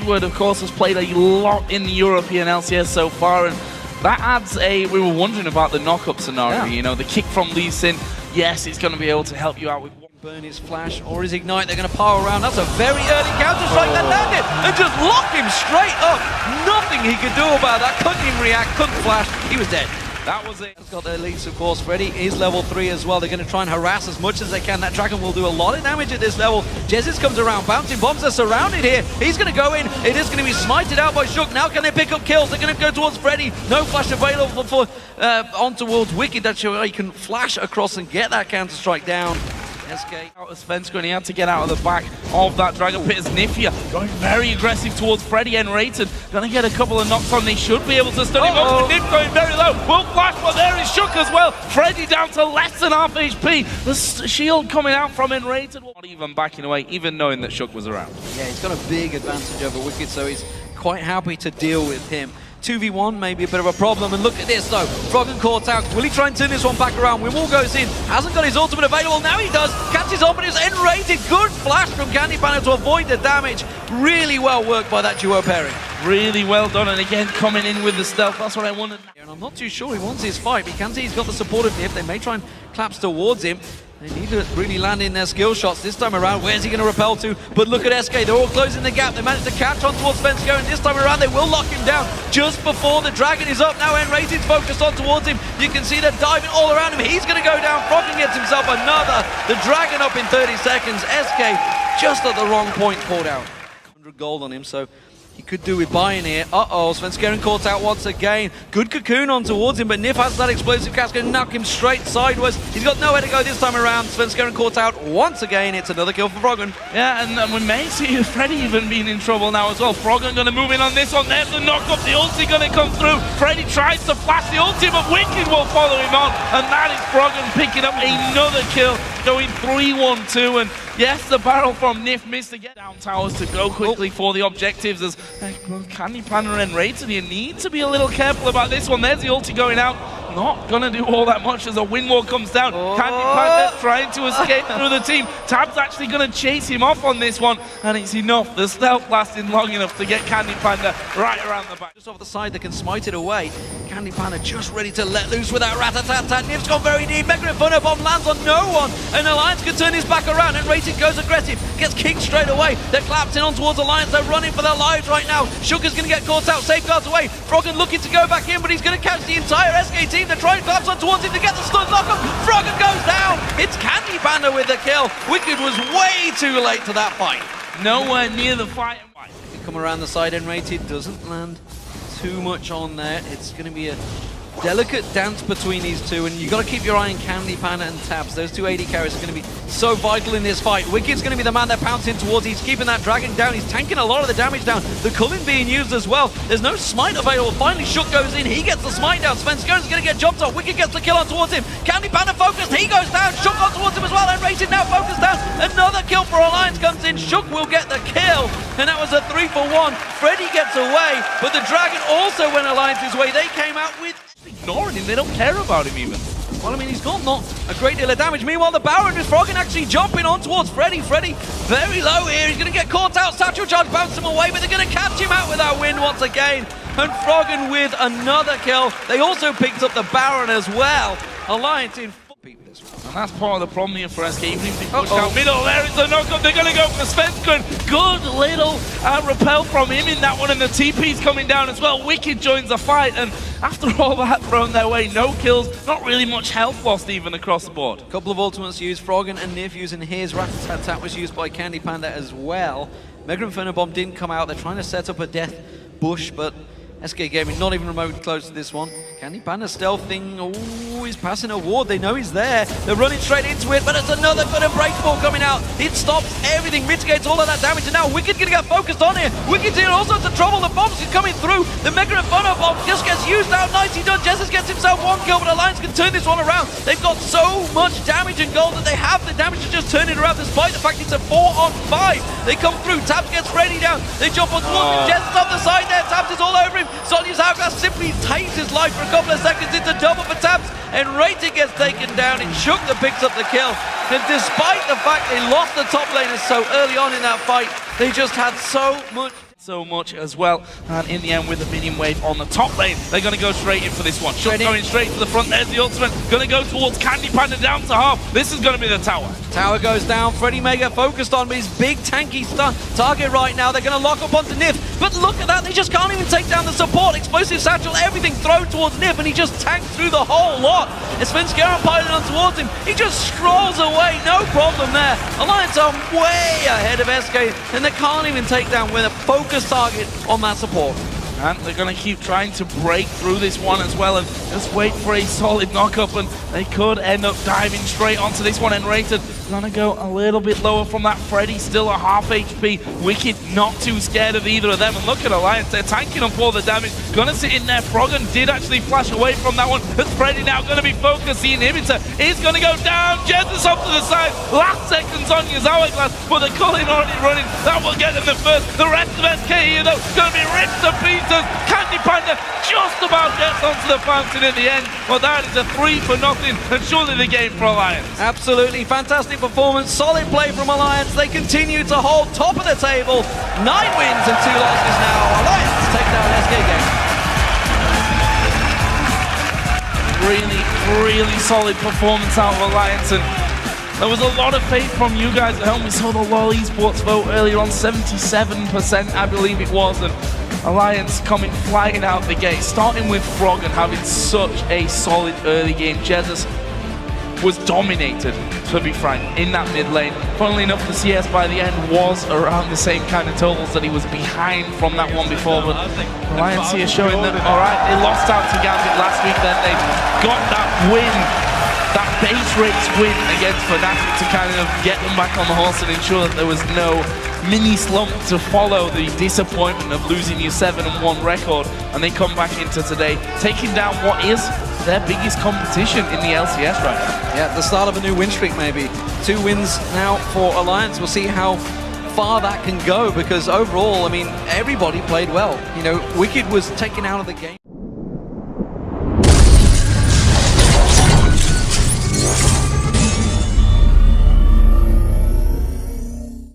Edward, of course, has played a lot in the European LCS so far, and that adds a... We were wondering about the knock-up scenario, you know, the kick from Lee Sin. Yes, it's going to be able to help you out with... Burn his flash or his ignite, they're going to power around. That's a very early counter-strike that landed and just locked him straight up. Nothing he could do about that. Couldn't even react, couldn't flash. He was dead. That was it. He's got their leads, of course. Freddy is level 3 as well. They're going to try and harass as much as they can. That dragon will do a lot of damage at this level. Jesus comes around. Bouncing bombs are surrounded here. He's going to go in. It is going to be smited out by Shook. Now can they pick up kills? They're going to go towards Freddy. No flash available for on towards Wicked. That's how he can flash across and get that counter-strike down. SK out of Svenska, and he had to get out of the back of that Dragon Pit as Nifia going very aggressive towards Freddy and Rayton. Gonna get a couple of knocks on. They should be able to stun him up. Nif going very low. Will flash, but there is Shook as well. Freddy down to less than half HP. The shield coming out from Rayton. Not even backing away, even knowing that Shook was around. Yeah, he's got a big advantage over Wicked, so he's quite happy to deal with him. 2v1 may be a bit of a problem, and look at this though. Froggen caught out. Will he try and turn this one back around? Wimwall goes in. Hasn't got his ultimate available. Now he does. Catches up and is enrated. Good flash from Candy Panda to avoid the damage. Really well worked by that duo pairing. Really well done, and again coming in with the stealth. That's what I wanted. And I'm not too sure he wants his fight. But you can see he's got the support of Nif. They may try and collapse towards him. They need to really land in their skill shots this time around. Where's he going to repel to? But look at SK, they're all closing the gap. They managed to catch on towards Svenska, and this time around they will lock him down just before the dragon is up. Now Enrated focused on towards him. You can see they're diving all around him. He's going to go down. Froggen gets himself another. The dragon up in 30 seconds. SK just at the wrong point pulled out. 100 gold on him, so he could do with buying here. Svenska caught out once again. Good cocoon on towards him, but Nif has that explosive cast, going to knock him straight sideways. He's got nowhere to go this time around. Svenska caught out once again. It's another kill for Froggen. Yeah, and we may see Freddy even being in trouble now as well. Froggen going to move in on this one. There's the knock-up. The ulti going to come through. Freddy tries to flash the ulti, but Wicked will follow him on. And that is Froggen picking up another kill, going 3-1-2. And yes, the barrel from Nif missed to get down towers to go quickly for the objectives as Candy Panda and Rayton. You need to be a little careful about this one. There's the ulti going out. Not gonna do all that much as a wind wall comes down. Candy Panda trying to escape through the team. Tab's actually gonna chase him off on this one, and it's enough. The stealth lasted long enough to get Candy Panda right around the back. Just off the side, they can smite it away. Candy Panda just ready to let loose with that rat-a-tat-tat. Nif's gone very deep. Mega Inferno Bomb lands on no one, and Alliance can turn his back around, and Rayton goes aggressive. Gets kicked straight away. They're collapsing on towards Alliance. They're running for their lives right now. Shook is gonna get caught out. Safeguards away. Froggen looking to go back in, but he's gonna catch the entire SK team. They're trying to collapse on towards him to get the stun knock-up. Froggen goes down. It's Candy Panda with the kill. Wicked was way too late to that fight. Nowhere near the fight. They come around the side, Enrated doesn't land too much on there. It's going to be a delicate dance between these two, and you've got to keep your eye on Candy Panda and Tabs. Those two AD carries are going to be so vital in this fight. Wicked's going to be the man they're pouncing towards. He's keeping that dragon down. He's tanking a lot of the damage down. The Cullen being used as well. There's no smite available. Finally, Shook goes in. He gets the smite down. Svenska's going to get jumped on. Wicked gets the kill on towards him. Candy Panda focused. He goes down. Shook on towards him as well. And Rayton now focused down. Another kill for Alliance comes in. Shook will get the kill. And that was a 3-for-1. Freddy gets away, but the dragon also went Alliance's way. They came out with ignoring him. They don't care about him even. Well, I mean, he's got not a great deal of damage. Meanwhile, the Baron is Froggen actually jumping on towards Freddy. Freddy very low here. He's going to get caught out. Satchel Charge bounced him away, but they're going to catch him out with that win once again. And Froggen with another kill. They also picked up the Baron as well. Alliance in this one. And that's part of the problem here for SK. Even if they push down middle, there is the knock-up. They're going to go for Svenska. Good little repel from him in that one, and the TP's coming down as well. Wicked joins the fight, and after all that thrown their way, no kills, not really much health lost even across the board. A couple of ultimates used. Froggen and Nif using his. Rat-tat-tat was used by Candy Panda as well. Mega Inferno Bomb didn't come out. They're trying to set up a death bush, but SK Gaming not even remotely close to this one. Candy Panda stealthing. Oh, he's passing a ward. They know he's there. They're running straight into it, but it's another good Unbreakable coming out. It stops everything, mitigates all of that damage, and now Wicked gonna get focused on here. Wicked's in all sorts of trouble. The bombs are coming through. The Mega Inferno Bomb just gets used out. 90 done. Jesus gets himself one kill, but Alliance can turn this one around. They've got so much damage and gold that they have the damage to just turn it around, despite the fact it's a 4-on-5. They come through. Tabs gets ready down. They jump on towards him. Jesus off the side there. Tabs is all over him. Sonya's Hourglass simply takes his life for a couple of seconds. It's a double for Tabs, and Rayton gets taken down. It's Shook that picks up the kill. And despite the fact they lost the top laners so early on in that fight, they just had so much. so much as well, and in the end with the minion wave on the top lane, they're going to go straight in for this one. Shot going straight to the front, there's the ultimate, going to go towards Candy Panda down to half. This is going to be the tower. Tower goes down, Freddy Mega focused on his big tanky target right now. They're going to lock up onto Nif, but look at that, they just can't even take down the support. Explosive satchel, everything thrown towards Nif, and he just tanked through the whole lot. As Svenskeren piloted on towards him, he just strolls away, no problem there. Alliance are way ahead of SK, and they can't even take down with a focus target on that support. And they're going to keep trying to break through this one as well and just wait for a solid knockup, and they could end up diving straight onto this one. And Rated going to go a little bit lower from that. Freddy still a half HP. Wicked not too scared of either of them. And look at Alliance, they're tanking them for the damage. Going to sit in there. Froggen did actually flash away from that one, but Freddy now going to be focused. The inhibitor is going to go down. Jesus off to the side. Last seconds on his hourglass, but the culling already running. That will get them the first. The rest of SK here though, going to be ripped to pieces. Candy Panda just about gets onto the fountain at the end. Well, that is a 3-0, and surely the game for Alliance. Absolutely fantastic performance, solid play from Alliance. They continue to hold top of the table. 9 wins and 2 losses now. Alliance take down SK game. Really solid performance out of Alliance, and there was a lot of faith from you guys at home. We saw the LoL Esports vote earlier on, 77% I believe it was, and Alliance coming flying out the gate, starting with Froggen having such a solid early game. Jesus was dominated, to be frank, in that mid lane. Funnily enough, the CS by the end was around the same kind of totals that he was behind from that one before, but Alliance here showing that, alright, they lost out to Gambit last week, then they got that win, that base race win against Fnatic to kind of get them back on the horse and ensure that there was no mini slump to follow the disappointment of losing your 7-1 record. And they come back into today, taking down what is their biggest competition in the LCS right now. Yeah, the start of a new win streak maybe. 2 wins now for Alliance. We'll see how far that can go, because overall, I mean, everybody played well. You know, Wicked was taken out of the game.